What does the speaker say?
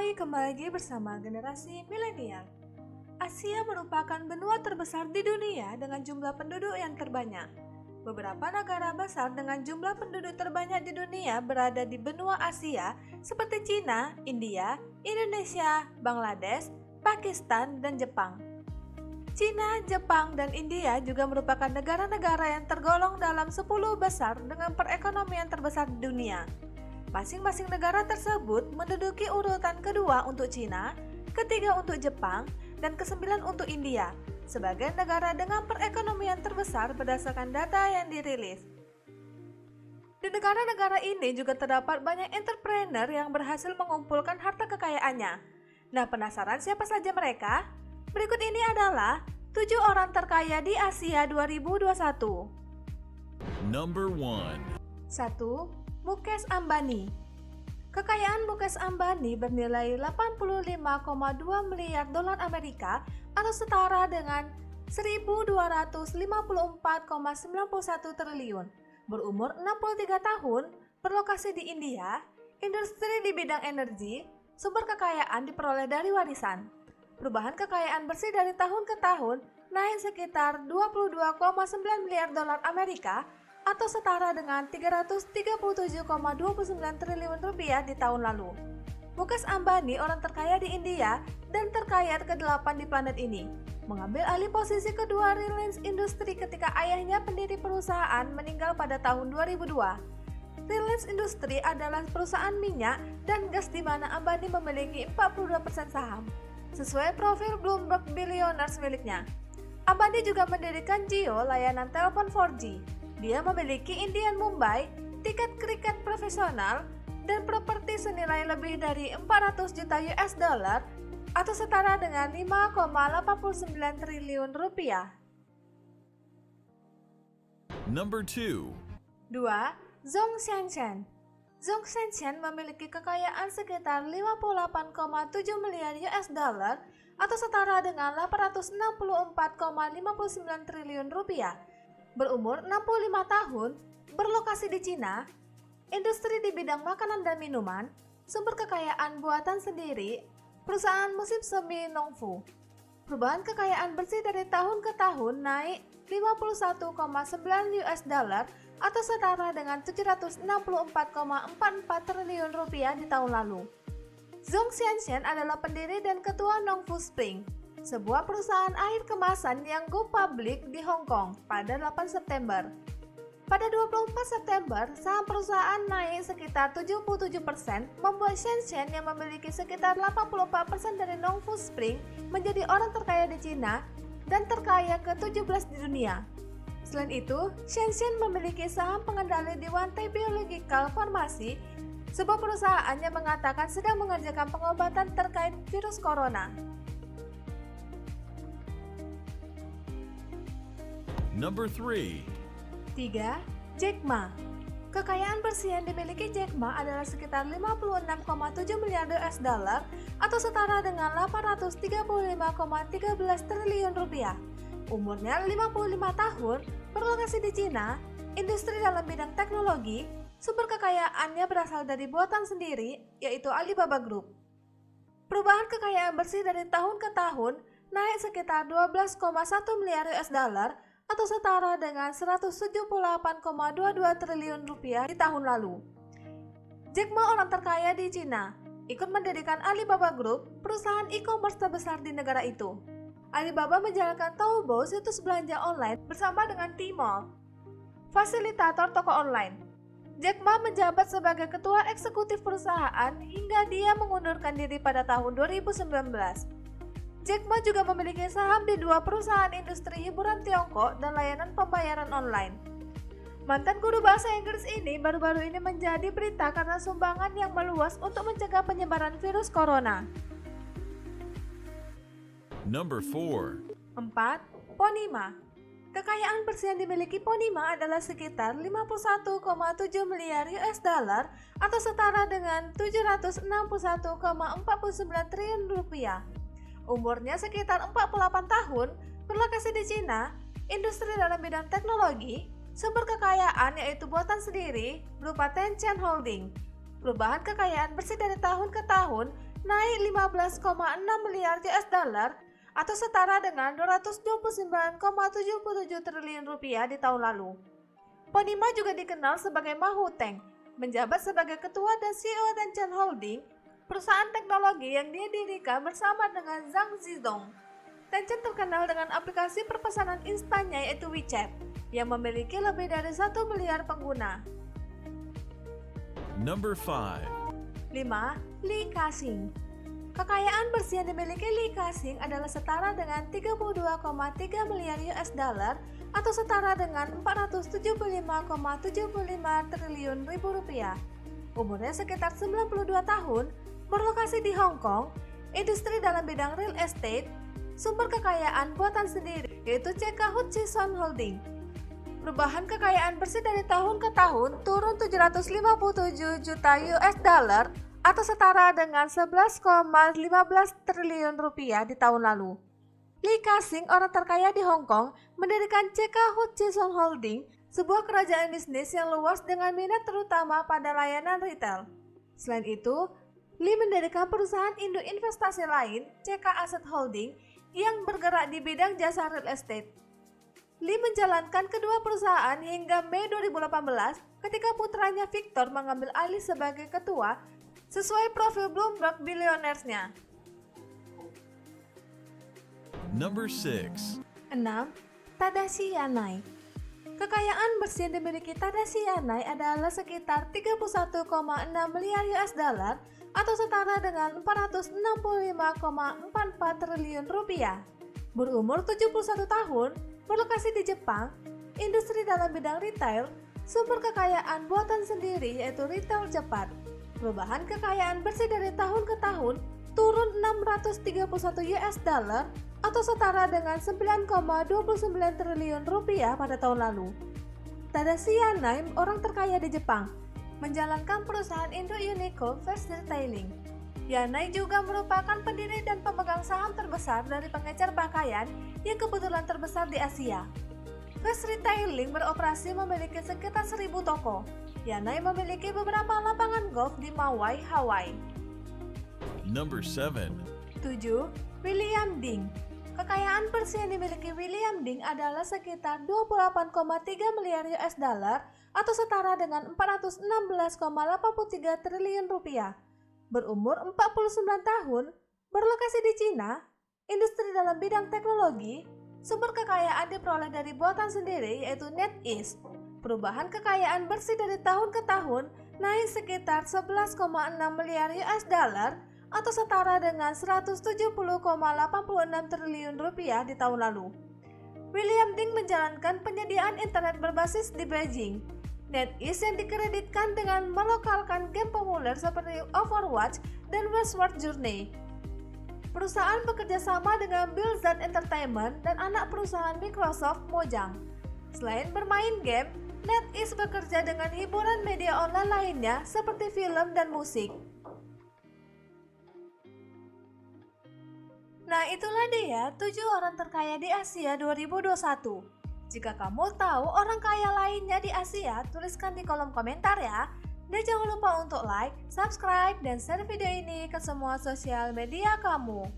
Hai, kembali lagi bersama generasi milenial. Asia merupakan benua terbesar di dunia dengan jumlah penduduk yang terbanyak. Beberapa negara besar dengan jumlah penduduk terbanyak di dunia berada di benua Asia seperti Cina, India, Indonesia, Bangladesh, Pakistan, dan Jepang. Cina, Jepang, dan India juga merupakan negara-negara yang tergolong dalam 10 besar dengan perekonomian terbesar di dunia. Masing-masing negara tersebut menduduki urutan kedua untuk Cina, ketiga untuk Jepang, dan kesembilan untuk India, sebagai negara dengan perekonomian terbesar berdasarkan data yang dirilis. Di negara-negara ini juga terdapat banyak entrepreneur yang berhasil mengumpulkan harta kekayaannya. Nah, penasaran siapa saja mereka? Berikut ini adalah 7 orang terkaya di Asia 2021. Number 1. 1. Mukesh Ambani. Kekayaan Mukesh Ambani bernilai 85,2 miliar dolar Amerika atau setara dengan 1.254,91 triliun. Berumur 63 tahun, berlokasi di India, industri di bidang energi, sumber kekayaan diperoleh dari warisan. Perubahan kekayaan bersih dari tahun ke tahun naik sekitar 22,9 miliar dolar Amerika atau setara dengan 337,29 triliun rupiah di tahun lalu. Mukesh Ambani orang terkaya di India dan terkaya ke-8 di planet ini. Mengambil alih posisi kedua Reliance Industry ketika ayahnya pendiri perusahaan meninggal pada tahun 2002. Reliance Industry adalah perusahaan minyak dan gas di mana Ambani memiliki 42% saham, sesuai profil Bloomberg Billionaires miliknya. Ambani juga mendirikan Jio, layanan telepon 4G. Dia memiliki Indian Mumbai, tiket kriket profesional, dan properti senilai lebih dari 400 juta US dollar atau setara dengan 5,89 triliun rupiah. Number 2. 2. Zhong Shenzhen. Zhong Shenzhen memiliki kekayaan sekitar 58,7 miliar US dollar atau setara dengan 864,59 triliun rupiah. Berumur 65 tahun, berlokasi di Cina, industri di bidang makanan dan minuman, sumber kekayaan buatan sendiri, perusahaan musik semi Nongfu. Perubahan kekayaan bersih dari tahun ke tahun naik 51,9 US dollar atau setara dengan 764,44 triliun rupiah di tahun lalu. Zhong Shenzhen adalah pendiri dan ketua Nongfu Spring, sebuah perusahaan air kemasan yang go public di Hong Kong pada 8 September. Pada 24 September, saham perusahaan naik sekitar 77%, membuat Shenzhen yang memiliki sekitar 84% dari Nongfu Spring menjadi orang terkaya di Cina dan terkaya ke-17 di dunia. Selain itu, Shenzhen memiliki saham pengendali di Wantai Biological Pharmacy, sebuah perusahaan yang mengatakan sedang mengerjakan pengobatan terkait virus corona. Number 3. 3. Jack Ma. Kekayaan bersih yang dimiliki Jack Ma adalah sekitar 56,7 miliar US dollar atau setara dengan 835,13 triliun rupiah. Umurnya 55 tahun, berlokasi di Cina, industri dalam bidang teknologi, sumber kekayaannya berasal dari buatan sendiri, yaitu Alibaba Group. Perubahan kekayaan bersih dari tahun ke tahun naik sekitar 12,1 miliar US dollar atau setara dengan 178,22 triliun rupiah di tahun lalu. Jack Ma orang terkaya di Cina, ikut mendirikan Alibaba Group, perusahaan e-commerce terbesar di negara itu. Alibaba menjalankan Taobao, situs belanja online, bersama dengan Tmall, fasilitator toko online. Jack Ma menjabat sebagai ketua eksekutif perusahaan hingga dia mengundurkan diri pada tahun 2019. Jack Ma juga memiliki saham di 2 perusahaan industri hiburan Tiongkok dan layanan pembayaran online. Mantan guru bahasa Inggris ini baru-baru ini menjadi berita karena sumbangan yang meluas untuk mencegah penyebaran virus corona. Number 4. 4. Ponima. Kekayaan bersih yang dimiliki Ponima adalah sekitar 51,7 miliar US dollar atau setara dengan 761,49 triliun rupiah. Umurnya sekitar 48 tahun, berlokasi di Cina, industri dalam bidang teknologi, sumber kekayaan yaitu buatan sendiri berupa Tencent Holding. Perubahan kekayaan bersih dari tahun ke tahun naik 15,6 miliar US dollar atau setara dengan 229,77 triliun rupiah di tahun lalu. Ponima juga dikenal sebagai Ma Huteng, menjabat sebagai ketua dan CEO Tencent Holding, perusahaan teknologi yang dia dirikan bersama dengan Zhang Zhidong. Tencent terkenal dengan aplikasi perpesanan instannya yaitu WeChat, yang memiliki lebih dari 1 miliar pengguna. Number 5. 5. Li Ka-shing. Kekayaan bersih yang dimiliki Li Ka-shing adalah setara dengan 32,3 miliar US dollar atau setara dengan 475,75 triliun ribu rupiah. Umurnya sekitar 92 tahun, berlokasi di Hong Kong, industri dalam bidang real estate, sumber kekayaan buatan sendiri yaitu CK Hutchison Holding. Perubahan kekayaan bersih dari tahun ke tahun turun 757 juta US dollar atau setara dengan 11,15 triliun rupiah di tahun lalu. Li Ka-shing, orang terkaya di Hong Kong, mendirikan CK Hutchison Holding, sebuah kerajaan bisnis yang luas dengan minat terutama pada layanan retail. Selain itu, Li mendirikan perusahaan induk investasi lain, CK Asset Holding, yang bergerak di bidang jasa real estate. Li menjalankan kedua perusahaan hingga Mei 2018 ketika putranya Victor mengambil alih sebagai ketua sesuai profil Bloomberg Billionaires-nya. Number 6. 6. Tadashi Yanai. Kekayaan bersih yang dimiliki Tadashi Yanai adalah sekitar 31,6 miliar US dollar atau setara dengan 465,44 triliun rupiah. Berumur 71 tahun, berlokasi di Jepang, industri dalam bidang retail, sumber kekayaan buatan sendiri yaitu retail cepat. Perubahan kekayaan bersih dari tahun ke tahun turun 631 US dollar atau setara dengan 9,29 triliun rupiah pada tahun lalu. Tadashi Yanai, orang terkaya di Jepang, menjalankan perusahaan induk Uniqlo Fast Retailing. Yanai juga merupakan pendiri dan pemegang saham terbesar dari pengecer pakaian yang kebetulan terbesar di Asia. Fast Retailing beroperasi memiliki sekitar 1.000 toko. Yanai memiliki beberapa lapangan golf di Maui, Hawaii. Number 7. 7. William Ding. Kekayaan bersih yang dimiliki William Ding adalah sekitar 28,3 miliar US dollar atau setara dengan 416,83 triliun rupiah. Berumur 49 tahun, berlokasi di Cina, industri dalam bidang teknologi, sumber kekayaan diperoleh dari buatan sendiri yaitu NetEase. Perubahan kekayaan bersih dari tahun ke tahun naik sekitar 11,6 miliar US dollar atau setara dengan 170,86 triliun rupiah di tahun lalu. William Ding menjalankan penyediaan internet berbasis di Beijing. NetEase yang dikreditkan dengan melokalkan game populer seperti Overwatch dan Westward Journey. Perusahaan bekerja sama dengan Blizzard Entertainment dan anak perusahaan Microsoft Mojang. Selain bermain game, NetEase bekerja dengan hiburan media online lainnya seperti film dan musik. Nah, itulah dia 7 orang terkaya di Asia 2021. Jika kamu tahu orang kaya lainnya di Asia, tuliskan di kolom komentar ya. Dan jangan lupa untuk like, subscribe, dan share video ini ke semua sosial media kamu.